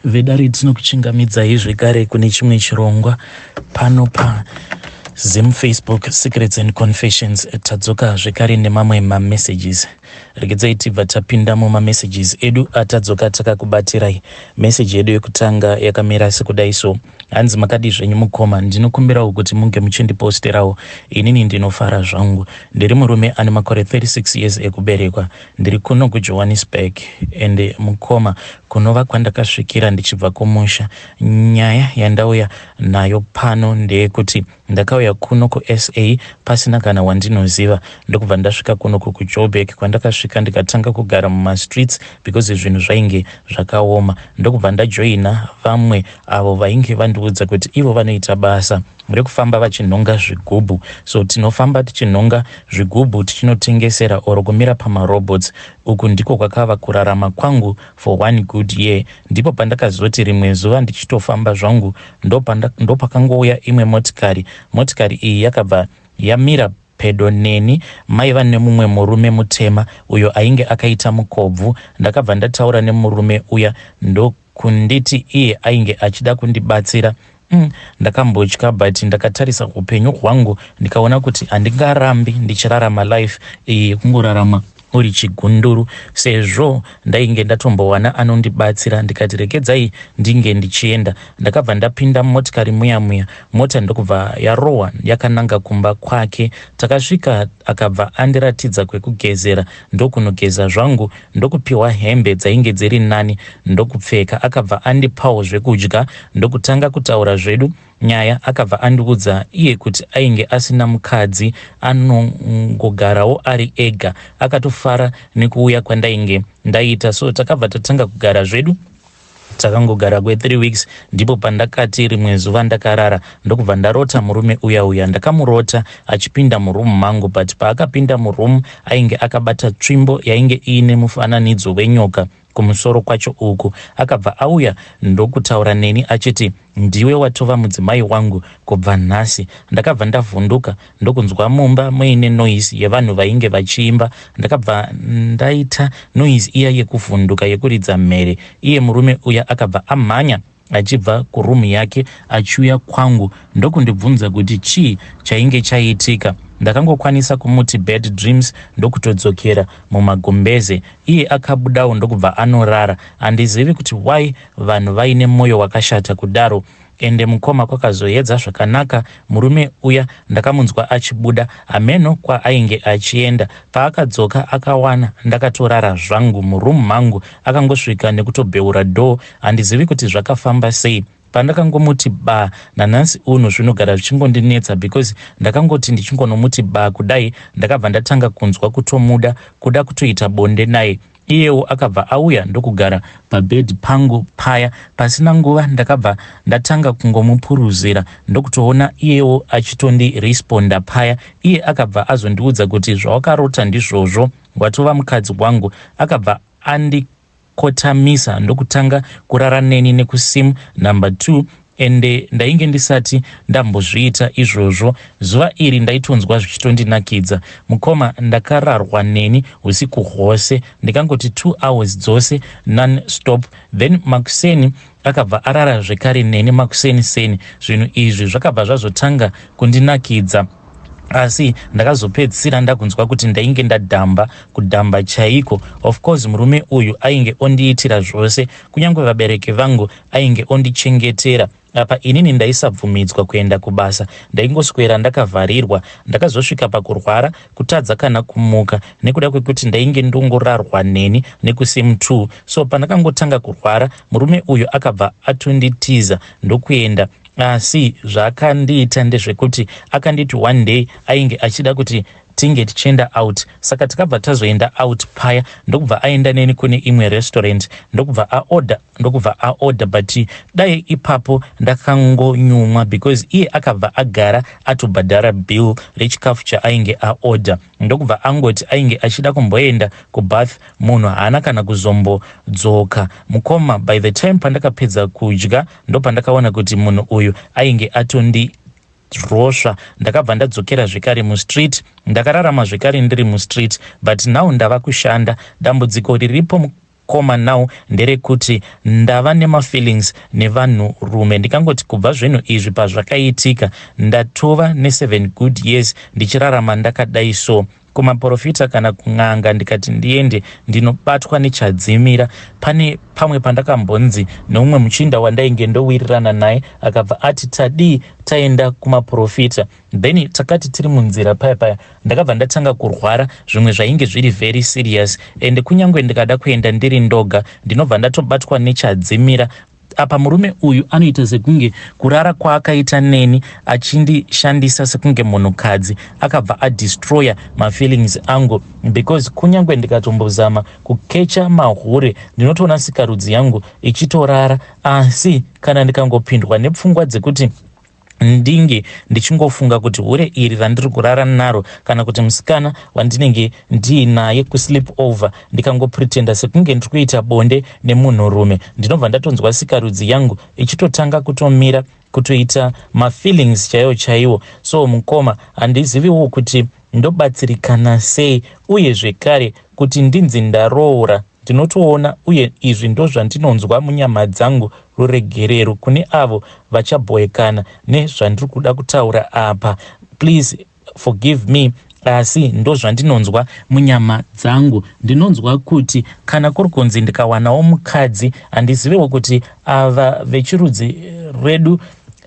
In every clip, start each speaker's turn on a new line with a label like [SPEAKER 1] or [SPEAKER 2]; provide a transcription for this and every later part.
[SPEAKER 1] Vedari tinokuchingamidzai zvekare kune chimwe chirongwa pano Zim Facebook Secrets and Confessions. Tadzoka zvekare nemamwe messages. Regedzai tibva tapinda messages edu atadzoka takakubatirai. Message edu yekutanga yakamira sekudai so. Hanzi makadi zvenyu mukoma, ndinokumbirawo kuti munge muchindiposterawo. Inini ndinofara zvangu. Ndiri murume ane makore 36 years ekuberekwa. Ndiri kuno kuJohannesburg ende mukoma kunova kwandakasvikira ndichibva kumusha. Nyaya yandauya nayo pano ndeyekuti ndakauya kuno kuSA pasina kana wandinoziva. Ndokubva ndasvika kuno kuJoburg kwandakasvika ndikatanga kugara mumastreets because zvinhu zvainge zvakaoma. Ndokubva ndajoina vamwe avo vainge vandiudza kuti ivo vanoita basa rekufamba vachinhonga zvigubhu. So tinofamba tichinhonga zvigubhu tichinotengesera oro kumira pamarobots. Uku ndiko kwakava kurarama kwangu for one good year. Ndipo pandakazoti rimwe zuva ndichitofamba zvangu ndopakangouya imwe motikari. Motikari iyi yakabva yamira pedo neni maiva nemumwe murume mutema uyo ainge akaita mukobvu. Ndakabva ndataura nemurume uya ndokunditi iye ainge achida kundibatsira. Ndakambotya but ndakatarisa upenyu hwangu ndikaona kuti handingarambi ndichirarama life iyi kungorarama uri chigunduru. Sezvo ndainge ndatombowana anondibatsira ndikati regedzai ndinge ndichienda. Ndakabva ndapinda motikari muya mota ndokubva yarohwa yakananga kumba kwake. Takasvika akabva andiratidza kwekugezera ndokunogeza zvangu ndokupiwa hembe dzainge dziri nani ndokupfeka. Akabva andipawo zvekudya ndokutanga kutaura zvedu nyaya. Akabva andiudza iye kuti ainge asina mukadzi anongogarawo ari ega. Akatofara nekuuya kwandainge ndaita. So takabva tatanga kugara zvedu. Takangogara kwe3 weeks ndipo pandakati rimwe zuva ndakarara ndokubva ndarota murume uya. Ndakamurota achipinda murumu mangu but paakapinda murumu ainge akabata tsvimbo yainge iine mufananidzo wenyoka kumusoro kwacho uku. Akabva auya ndokutaura neni achiti ndiwe watova mudzimai wangu kubva nhasi. Ndakabva ndavhunduka ndokunzwa mumba muine noise yevanhu vainge vachiimba. Ndakabva ndaita noise iya yekuvhunduka yekuridza mhere. Iye murume uya akabva amhanya achibva kurumu yake achiuya kwangu ndokundibvunza kuti chii chainge chaitika. Ndakangokwanisa kumuti bad dreams ndokutodzokera mumagumbeze. Iye akabudawo ndokubva anorara. Handizivi kuti why vanhu vaine mwoyo wakashata kudaro. Ende mukoma kwakazoedza zvakanaka. Murume uya ndakamunzwa achibuda ameno kwaainge achienda. Paakadzoka akawana ndakatorara zvangu murumu mangu. Akangosvika nekutobheura door. Handizivi kuti zvakafamba sei. Pandakangomuti ba nanhasi uno zvinogara zvichingondinetsa because ndakangoti ndichingonomuti ba kudai ndakabva ndatanga kunzwa kutomuda kuda kutoita bonde naye. Iyewo akabva auya ndokugara pabed pangu paya. Pasina nguva ndakabva ndatanga kungomupuruzira ndokutoona iyewo achitondiresponda paya. Iye akabva azondiudza kuti zvawakarota ndizvozvo, watova mukadzi wangu. Akabva andikotamisa ndokutanga kurara neni nekusimu number 2. Ende ndainge ndisati ndambozviita izvozvo. Zuva iri ndaitonzwa zvichitondinakidza. Mukoma ndakararwa neni usiku hwose ndikangoti 2 hours dzose non-stop. Then makuseni akabva arara zvekare neni makuseni. Zvinhu izvi zvakabva zvazotanga kundinakidza. Asi ndakazopedzisira ndakunzwa kuti ndainge ndadhamba, kudhamba chaiko. Of course murume uyu ainge ondiitira zvose, kunyange vabereki vangu ainge ondichengetera. Apa inini ndaisabvumidzwa kuenda kubasa. Ndaingoswera ndakavharirwa. Ndakazosvika pakurwara kutadza kana kumuka nekuda kwekuti ndainge ndongorarwa neni nekusimu 2. So pandakangotanga kurwara murume uyu akabva atonditiza ndokuenda. Asi zvakandiita ndezvekuti akanditi one day ainge achida kuti tinge tichienda out. Saka takabva tazoenda out paya ndokubva aenda neni kune imwe restaurant ndokubva aorder but dai ipapo ndakangonyumwa because iye akabva agara atobhadhara bill rechikafu chaainge aorder. Ndokubva angoti ainge achida kumboenda kubath munhu haana kana kuzombodzoka. Mukoma by the time pandakapedza kudya ndopandakaona kuti munhu uyu ainge rosva. Ndakabva ndadzokera zvekare mustreet. Ndakararama zvekare ndiri mustreet but now ndava kushanda. Dambudziko riripo koma now nderekuti ndava nemafeelings nevanhu rume. Ndikangoti kubva zvinhu izvi pazvakaitika ndatova ne7 good years ndichirarama ndakadai so. Kumaprofita kana kun'anga ndikati ndiende ndinobatwa nechadzimira. Pane pamwe pandakambonzi neumwe muchinda wandainge ndowirirana naye akabva ati tadii taenda kumaprofita, then takati tiri munzira paya ndakabva ndatanga kurwara zvimwe zvainge zviri very serious, ende kunyangwe ndikada kuenda ndiri ndoga ndinobva ndatobatwa nechadzimira. Apa murume uyu anoita sekunge kurara kwaakaita neni achindishandisa sekunge munhukadzi akabva adestroya mafeelings angu, because kunyangwe ndikatombozama kukecha mahure ndinotoona sikarudzi yangu ichitorara, asi kana ndikangopindwa nepfungwa dzekuti ndinge ndichingofunga kuti hure iri randiri kurara naro kana kuti musikana wandinenge ndiinaye kuslip over ndikangopretenda sekunge ndiri kuita bonde nemunhurume, ndinobva ndatonzwa sikarudzi yangu ichitotanga kutomira kutoita mafeelings chaiwo. So mukoma, handiziviwo kuti ndobatsirikana sei uye zvekare kuti ndinzi ndaroora ndinotoona, uye izvi ndozvandinonzwa munyama dzangu ruregerero kune avo vachabhoekana nezvandiri kuda kutaura apa. Please forgive me, asi ndozvandinonzwa munyama dzangu. Ndinonzwa kuti kana kuri kunzi ndikawanawo mukadzi, handizivewo kuti ava vechirudzi redu,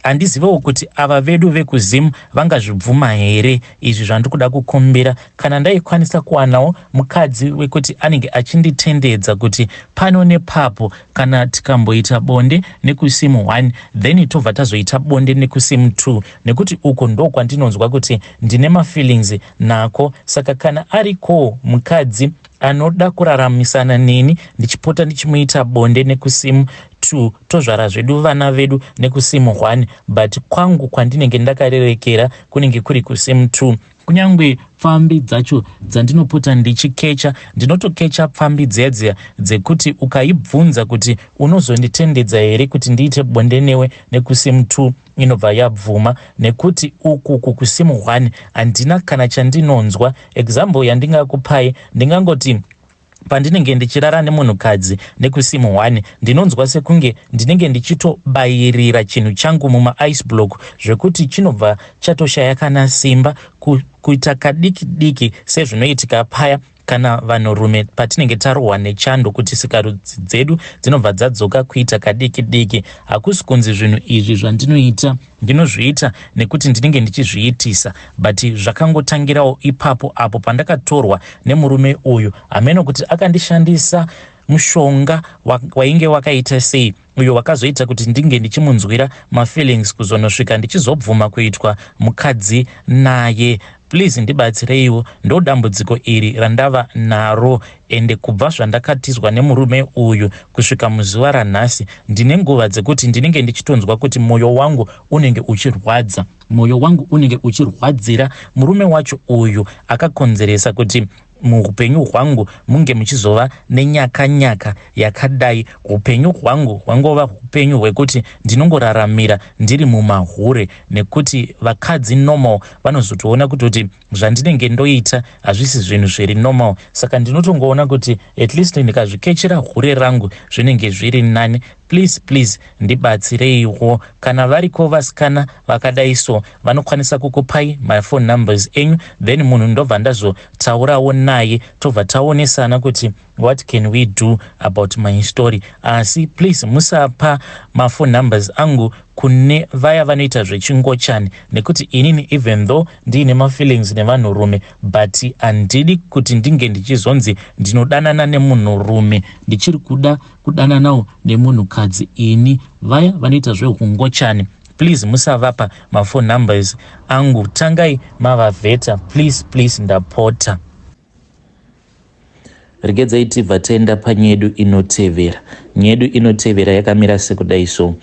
[SPEAKER 1] handizivewo kuti ava vedu vekuzimu vangazvibvuma here izvi zvandiri kuda kukumbira. Kana ndaikwanisa kuwanawo mukadzi wekuti anenge achinditendedza kuti pano nepapo kana tikamboita bonde nekusimu 1 then tobva tazoita bonde nekusimu 2, nekuti uko ndokwandinonzwa kuti ndine mafeelings nako. Saka kana ariko mukadzi anoda kuraramisana neni ndichipota ndichimuita bonde nekusimu 2 tozvara zvedu vana vedu nekusimu 1, but kwangu kwandinenge ndakarerekera kunenge kuri kusimu 2. Kunyangwe pfambi dzacho dzandinopota ndichikecha, ndinotokecha pfambi dziya dzekuti ukaibvunza kuti unozonditendedza here kuti ndiite bonde newe nekusimu 2 inobva yabvuma, nekuti uku kusimu 1 handina kana chandinonzwa. Example yandingakupai ndingangoti pandinenge ndichirara nemunhukadzi nekusimu 1 ndinonzwa sekunge ndinenge ndichitobayirira chinhu changu mumaice block zvekuti chinobva chatoshaya kana simba kuita kadiki sezvinoitika paya kana vanhurume patinenge tarohwa nechando kuti sikarudzi dzedu dzinobva dzadzoka kuita kadiki. Hakusi kunzi zvinhu izvi zvandinoita ndinozviita nekuti ndinenge ndichizviitisa, but zvakangotangirawo ipapo apo pandakatorwa nemurume uyu ameno kuti akandishandisa mushonga wainge wakaita sei uyo wakazoita kuti ndinge ndichimunzwira mafeelings kuzonosvika ndichizobvuma kuitwa mukadzi naye. Please ndibatsireiwo, ndo dambudziko iri randava naro, ende kubva zvandakatizwa nemurume uyu kusvika muzuva ranhasi ndine nguva dzekuti ndinenge ndichitonzwa kuti mwoyo wangu unenge uchirwadza, mwoyo wangu unenge uchirwadzira murume wacho uyu akakonzeresa kuti muupenyu hwangu munge muchizova nenyaka yakadai. Upenyu hwangu hwangova upenyu hwekuti ndinongoraramira ndiri mumahure, nekuti vakadzi normal vanozotoona kuti zvandinenge ndoita hazvisi zvinhu zviri normal. Saka ndinotongoona kuti at least ndikazvikechera hure rangu zvinenge zviri nani. Please ndibatsireiwo. Kana variko vasikana vakadai so vanokwanisa kukupai my phone numbers enyu, then munhu ndobva ndazotaurawo naye tobva taonesana kuti what can we do about my story. Asi please musapa my phone numbers angu kune vaya vanoita zvechingochani, nekuti inini even though ndiine mafeelings nevanhurume but handidi kuti ndinge ndichizonzi ndinodanana nemunhurume ndichiri kuda kudananawo nemunhukadzi. Ini vaya vanoita zveungochani, please musavapa mafone numbers angu, tangai mavavheta please ndapota. Regedzai tibva taenda panyedu inotevera. Nyedu inotevera yakamira sekudai so.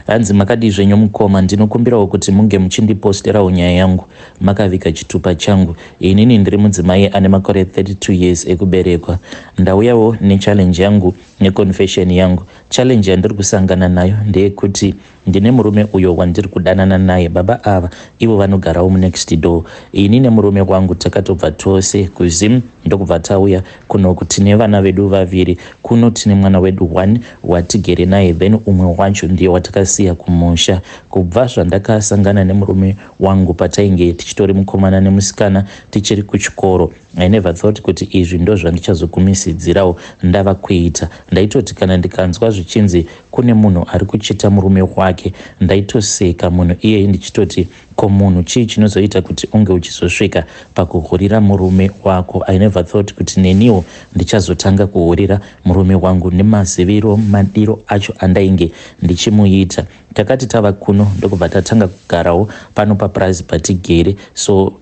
[SPEAKER 1] hanzi makadi zvenyu mukoma, ndinokumbirawo kuti munge muchindiposterawo nyaya yangu makavika chitupa changu. Inini ndiri mudzimai ane makore 32 years ekuberekwa. Ndauyawo nechallenge yangu neconfession yangu. Challenge yandiri kusangana nayo ndeyekuti ndine murume uyo wandiri kudanana naye. Baba ava ivo vanogarawo munext door. Ini nemurume wangu takatobva tose kuZim ndokubva tauya kunoku. Tine vana vedu vaviri, kuno tine mwana wedu 1 watigere naye, then umwe wacho ndiye watakasiya kumusha. Kubva zvandakasangana nemurume wangu patainge tichitori mukomana nemusikana tichiri kuchikoro, I never thought kuti izvi ndo zvandichazokumisidzirawo ndava kuita. Ndaitoti kana ndikanzwa zvichinzi kune munhu ari kuchita murume wake ndaitoseka munhu iye, ndichitoti ko munhu chii chinozoita kuti unge uchizosvika pakuhurira murume wako. I never thought kuti neniwo ndichazotanga kuhurira murume wangu nemaziviro madiro acho andainge ndichimuita. Takati tava kuno ndokubva tatanga kugarawo pano paPrazi patigere. So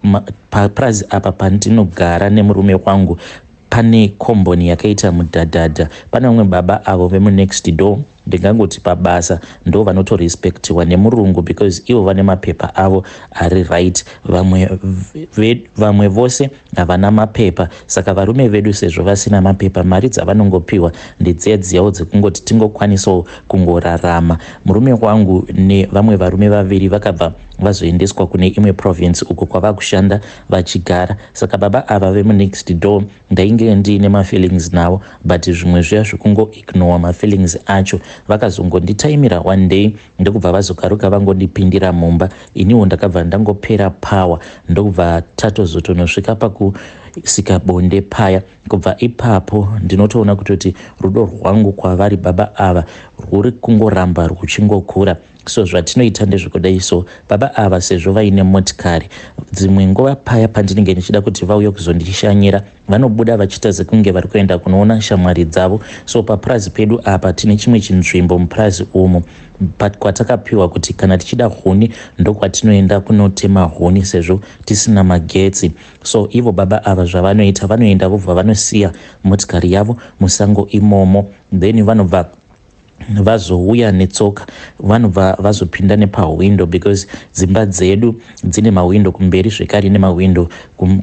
[SPEAKER 1] paPrazi apa pandinogara nemurume wangu pane komboni yakaita mudhadhadha. Pane vamwe baba avo vemunext door ndingangoti pabasa ndo vanotorespectiwa nemurungu because ivo vane mapepa avo ari right. Vamwe vose havana mapepa, saka varume vedu sezvo vasina mapepa, mari dzavanongopiwa ndedzedziyawo dzekungoti tingokwanisawo kungorarama. Murume wangu nevamwe varume vaviri vakabva vazoendeswa kune imwe province uko kwava kushanda vachigara. Saka baba ava vemunext door ndainge ndiine mafeelings navo, but zvimwe zviya zvekungo ignore mafeelings acho vakazongonditaimira one day ndokubva vazokaruka vangondipindira mumba. Iniwo ndakabva ndangopera power ndokubva tatozotonosvika pakusika bonde paya. Kubva ipapo ndinotoona kutoti rudo rwangu kwavari baba ava rwuri kungoramba ruchingokura. So zvatinoita ndezvekudai. So baba ava sezvo vaine motikari, dzimwe nguva paya pandinenge ndichida kuti vauye kuzondishanyira vanobuda vachiita sekunge vari kuenda kunoona shamwari dzavo. So paPrazi pedu apa tine chimwe chinzvimbo muPrazi umu kwatakapiwa kuti kana tichida huni ndokwatinoenda kunotema huni sezvo tisina magetsi. So ivo baba ava zvavanoita vanoenda vobva vanosiya motikari yavo musango imomo, then vanobva vazouya netsoka, vanobva vazopinda nepahwindo because dzimba dzedu dzine mahwindo kumberi zvekare nemahwindo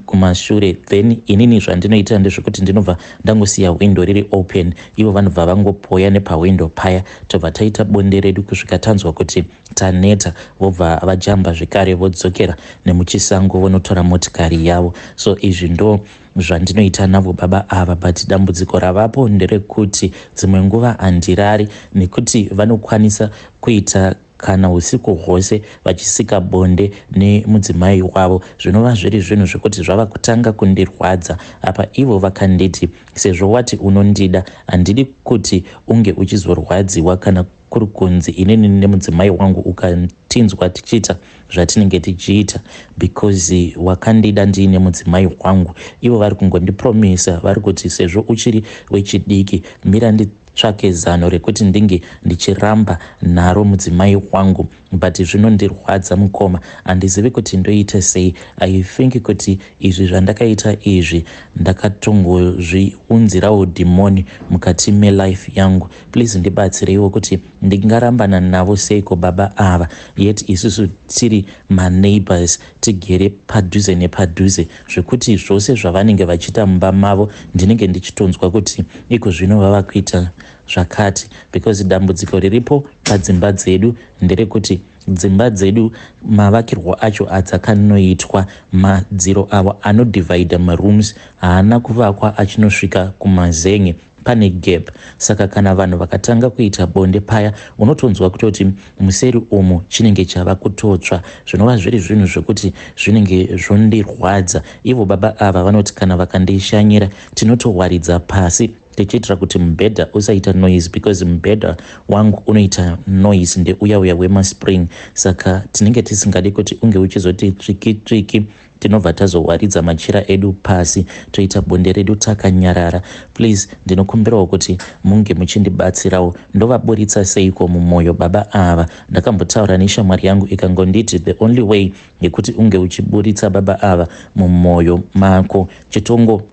[SPEAKER 1] kumashure. Then inini zvandinoita ndezvekuti ndinobva ndangosiya hwindo riri open, ivo vanobva vangopoya nepahwindo paya. Tobva taita bonde redu kusvika tanzwa kuti taneta, vobva vajamba zvekare vodzokera nemuchisango vonotora motikari yavo. So izvi ndo zvandinoita navo baba ava, but dambudziko ravapo nderekuti dzimwe nguva handirari nekuti vanokwanisa kuita kana usiku hwose vachisika bonde nemudzimai wavo, zvinova zviri zvinhu zvekuti zvava kutanga kundirwadza apa. Ivo vakanditi sezvo wati unondida handidi kuti unge uchizorwadziwa kana kuri kunzi inini nemudzimai wangu ukatinzwa tichiita zvatinenge tichiita because wakandida ndiine mudzimai wangu. Ivo vari kungondipromisa vari kuti sezvo uchiri wechidiki mira nditsvake zano rekuti ndinge ndichiramba naro mudzimai wangu, but zvinondirwadza mukoma, handizivi kuti ndoita sei. I think kuti izvi zvandakaita izvi ndakatongozviunzirawo dhimoni mukati melife yangu. Please ndibatsireiwo kuti ndingarambana navo seiko baba ava, yet isusu tiri maneighbors, tigere padhuze nepadhuze zvekuti zvose zvavanenge vachiita mumba mavo ndinenge ndichitonzwa kuti iko zvino vava kuita zvakati. Because dambudziko riripo padzimba dzedu nderekuti dzimba dzedu mavakirwo acho adzakanoitwa, madziro avo anodivhaidha marooms haana kuvakwa achinosvika kumazen'e, pane gap. Saka kana vanhu vakatanga kuita bonde paya unotonzwa kutoti museri umu chinenge chava kutotsva, zvinova zviri zvinhu zvekuti zvinenge zvondirwadza. Ivo baba ava vanoti kana vakandishanyira tinotowaridza pasi tichiitira kuti mubhedha usaita noise because mubhedha wangu unoita noise ndeuya wemaspring. Saka tinenge tisingadi kuti unge uchizoti tsviki tsviki, tinobva tazowaridza machira edu pasi toita bonde redu takanyarara. Please ndinokumbirawo kuti munge muchindibatsirawo. Ndovaburitsa seiko mumwoyo baba ava? Ndakambotaura neshamwari yangu ikangonditi the only way yekuti unge uchiburitsa baba ava mumwoyo mako chitongo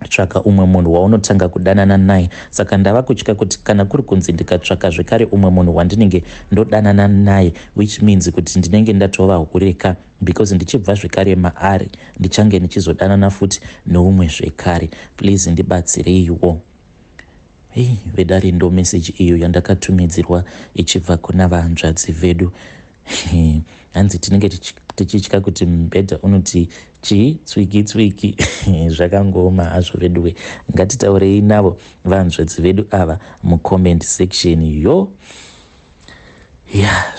[SPEAKER 1] tsvaka umwe munhu waunotanga kudanana naye. Saka ndava kutya kuti kana kuri kunzi ndikatsvaka zvekare umwe munhu wandinenge ndodanana naye, which means kuti ndinenge ndatova hureka, because ndichibva zvekare maari ndichange ndichizodanana futi neumwe zvekare. Please ndibatsireiwo. Vedare ndo message iyo yandakatumidzirwa ichibva kuna vahanzvadzi vedu. Hanzi tinenge tichitya kuti mbedha unoti tswiki tswiki. Zvakangoma hazvo veduwe. Ngatitaurei navo vahanzvadzi vedu ava mucomment section yo.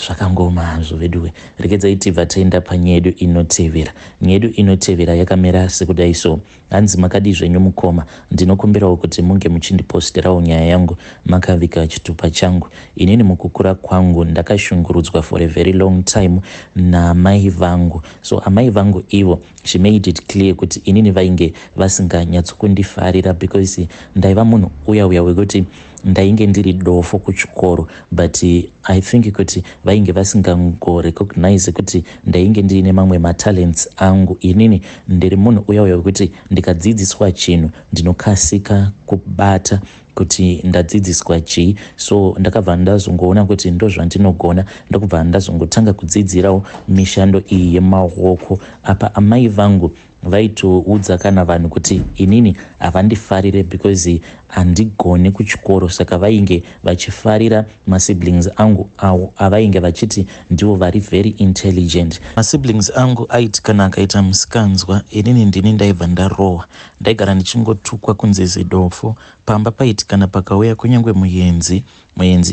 [SPEAKER 1] Zvakangoma hazvo veduwe. Regedzai tibva taenda panyedu inotevera. Nyedu inotevera yakamera sekudai so. Hanzi makadi zvenyu mukoma, ndinokumbirawo kuti munge muchindiposterawo nyaya yangu makavika chitupa changu. Inini mukukura kwangu ndakashungurudzwa for a very long time namai vangu. So amai vangu ivo, she made it clear kuti inini vainge vasinganyatsokundifarira because ndaiva munhu uya wekuti ndainge ndiri dofo kuchikoro, but I think kuti vainge vasingangorecognize kuti ndainge ndiine mamwe matalents angu. Inini ndiri munhu uya wekuti ndikadzidziswa chinhu ndinokasika kubata kuti ndadzidziswa chii. So ndakabva ndazongoona kuti ndo zvandinogona, ndakubva ndazongotanga kudzidzirawo mishando iyi yemaoko. Apa amai vangu vaitoudza kana vanhu kuti inini havandifarire because handigoni kuchikoro. Saka vainge vachifarira masiblings angu avo avainge vachiti ndivo vari very intelligent. Masiblings angu aiti kana akaita musikanzwa, inini ndini ndaibva ndarohwa. Ndaigara ndichingotukwa kunze zidofo. Pamba paiti kana pakauya kunyangwe muyenzi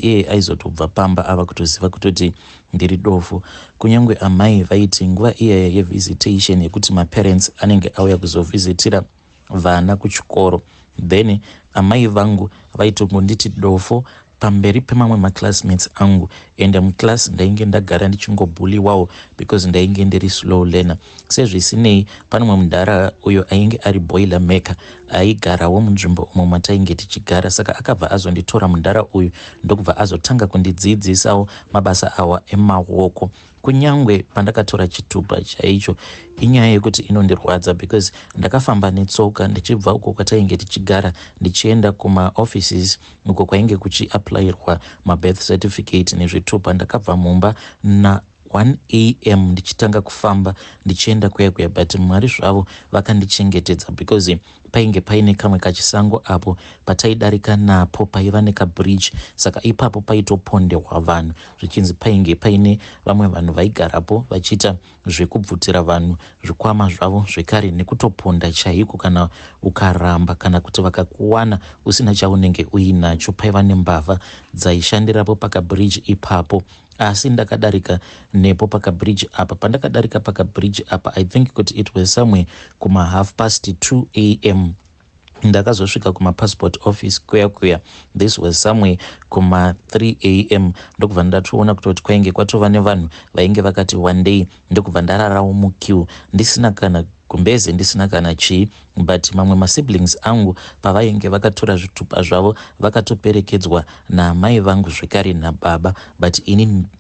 [SPEAKER 1] iye aizotobva pamba ava kutoziva kutoti ndiri dofo. Kunyangwe amai vaiti nguva iya yevisitation yekuti maparents anenge auya kuzovhizitira vana kuchikoro, then amai vangu vaitongonditi dofo pamberi pemamwe maclassmates angu, ende muclass ndainge ndagara ndichingobhuliwawo because ndainge ndiri slow learner. Sezvisinei pane mumwe mudhara uyo ainge ari boiler maker aigarawo munzvimbo umwe matainge tichigara. Saka akabva azonditora mudhara uyu ndokubva azotanga kundidzidzisawo mabasa awa emaoko. Kunyangwe pandakatora chitupa chaicho, inyaya yekuti inondirwadza because ndakafamba netsoka ndichibva uko kwatainge tichigara ndichienda kuma offices uko kwainge kuchiapplyirwa mabirth certificate nezvitupa. Ndakabva mumba na 1 AM ndichitanga kufamba ndichienda kuya, but Mwari zvavo vakandichengetedza because painge paine kamwe kachisango apo pataidarika napo paiva nekabridge. Saka ipapo paitopondewa vanhu zvichinzi painge paine vamwe vanhu vaigarapo vachiita zvekubvutira vanhu zvikwama zvavo zvekare nekutoponda chaiko kana ukaramba, kana kuti vakakuwana usina chaunenge uinacho. Paiva nembavha dzaishandirapo pakabridge ipapo. Asi ndakadarika nepo pakabridge apa. Pandakadarika pakabridge apa, I think kuti it was somewhere kuma 2:30 AM ndakazosvika kuma passport office kuya. This was somewhere kuma 3 AM ndokubva ndatoona kuti kwainge kwatova nevanhu vainge vakati one day. Ndokubva ndararawo muqueue ndisina kana kumbeze, ndisina kana chii, but mamwe masiblings angu pavainge vakatora zvitupa zvavo vakatoperekedzwa namai vangu zvekare nababa, but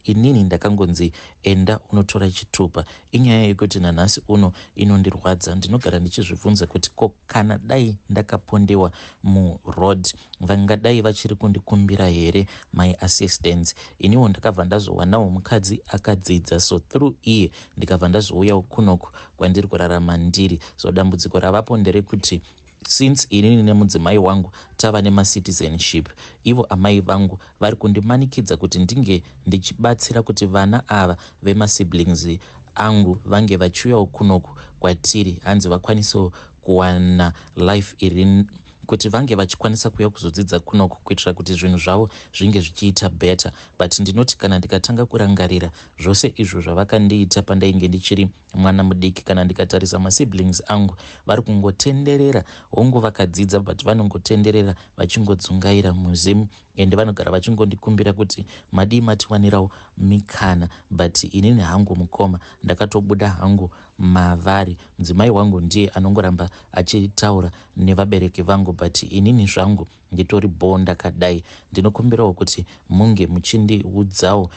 [SPEAKER 1] inini ndakangonzi enda unotora chitupa. Inyaya yekuti nanhasi uno inondirwadza. Ndinogara ndichizvibvunza kuti kana dai ndakapondewa muroad vangadai vachiri kundikumbira here my assistance. Iniwo ndakabva ndazowanawo mukadzi akadzidza, so through iye ndikabva ndazouyawo kunoku kwandiri kurarama ndiri. So dambudziko ravapo nderekuti since inini nemudzimai wangu tava nemacitizenship, ivo amai vangu vari kundimanikidza kuti ndinge ndichibatsira kuti vana ava vemasiblings angu vange vachiuyawo kunoku kwatiri, hanzi vakwanisewo kuwana life iri, kuti vange vachikwanisa kuuya kuzodzidza kunoku kuitira kuti zvinhu zvavo zvinge zvichiita better. But ndinoti kana ndikatanga kurangarira zvose izvo zvavakandiita pandainge ndichiri mwana mudiki, kana ndikatarisa masiblings angu vari kungotenderera, hongu vakadzidza but vanongotenderera vachingodzungaira muzimu, ende vanogara vachingondikumbira kuti madii matiwanirawo mikana. But inini hangu mukoma ndakatobuda hangu mavari. Mudzimai wangu ndiye anongoramba achitaura nevabereki vangu wangu, but inini zvangu nditori bonda kadai. Ndinokumbirawo kuti munge muchindiudzawo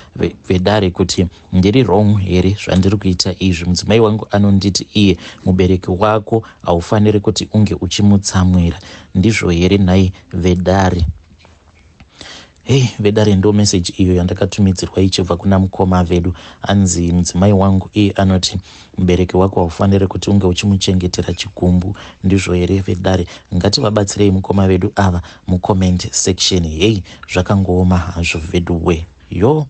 [SPEAKER 1] vedare kuti ndiri wrong here zvandiri kuita izvi. Mudzimai wangu anonditi iye mubereki wako haufaniri kuti unge uchimutsamwira. Ndizvo here nhai vedare? Hey, vedare ndo message iyo yandakatumidzirwa ichibva kuna mukoma vedu. Anzi mudzimai wangu iye anoti mubereki wako haufaniri kuti unge uchimuchengetera chikumbu. Ndizvo here vedare? Ngativabatsirei mukoma vedu ava mucomment section. Hey, zvakangooma hazvo vedu we. Yo.